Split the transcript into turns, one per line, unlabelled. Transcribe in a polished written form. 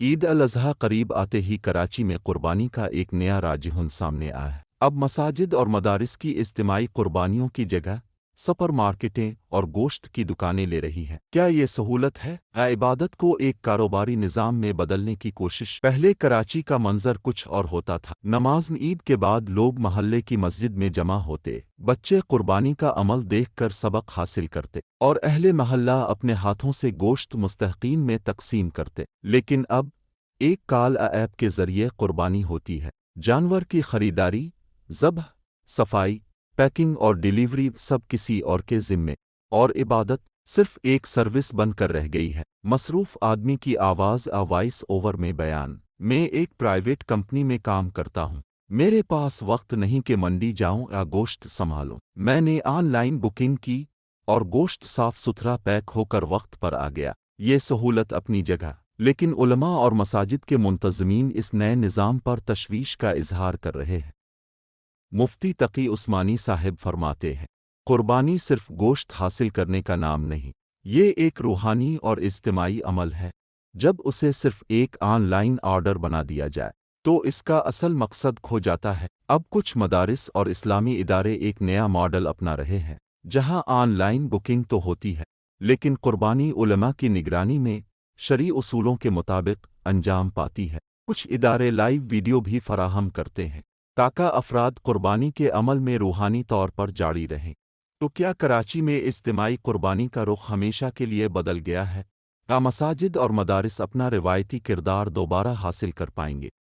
عید الاضحیٰ قریب آتے ہی کراچی میں قربانی کا ایک نیا راجحون سامنے آیا ہے۔ اب مساجد اور مدارس کی اجتماعی قربانیوں کی جگہ سپر مارکیٹیں اور گوشت کی دکانیں لے رہی ہیں۔ کیا یہ سہولت ہے یا عبادت کو ایک کاروباری نظام میں بدلنے کی کوشش؟ پہلے کراچی کا منظر کچھ اور ہوتا تھا۔ نماز عید کے بعد لوگ محلے کی مسجد میں جمع ہوتے، بچے قربانی کا عمل دیکھ کر سبق حاصل کرتے اور اہل محلہ اپنے ہاتھوں سے گوشت مستحقین میں تقسیم کرتے۔ لیکن اب ایک کال ایپ کے ذریعے قربانی ہوتی ہے۔ جانور کی خریداری، ذبح، صفائی، پیکنگ اور ڈیلیوری سب کسی اور کے ذمے، اور عبادت صرف ایک سروس بن کر رہ گئی ہے۔ مصروف آدمی کی آواز وائس اوور میں بیان۔ میں ایک پرائیویٹ کمپنی میں کام کرتا ہوں۔ میرے پاس وقت نہیں کہ منڈی جاؤں یا گوشت سنبھالوں۔ میں نے آن لائن بکنگ کی اور گوشت صاف ستھرا پیک ہو کر وقت پر آ گیا۔ یہ سہولت اپنی جگہ، لیکن علماء اور مساجد کے منتظمین اس نئے نظام پر تشویش کا اظہار کر رہے ہیں۔ مفتی تقی عثمانی صاحب فرماتے ہیں، قربانی صرف گوشت حاصل کرنے کا نام نہیں، یہ ایک روحانی اور اجتماعی عمل ہے۔ جب اسے صرف ایک آن لائن آرڈر بنا دیا جائے تو اس کا اصل مقصد کھو جاتا ہے۔ اب کچھ مدارس اور اسلامی ادارے ایک نیا ماڈل اپنا رہے ہیں، جہاں آن لائن بکنگ تو ہوتی ہے، لیکن قربانی علماء کی نگرانی میں شرعی اصولوں کے مطابق انجام پاتی ہے۔ کچھ ادارے لائیو ویڈیو بھی فراہم کرتے ہیں تاکہ افراد قربانی کے عمل میں روحانی طور پر جاری رہیں۔ تو کیا کراچی میں اجتماعی قربانی کا رخ ہمیشہ کے لیے بدل گیا ہے؟ کیا مساجد اور مدارس اپنا روایتی کردار دوبارہ حاصل کر پائیں گے؟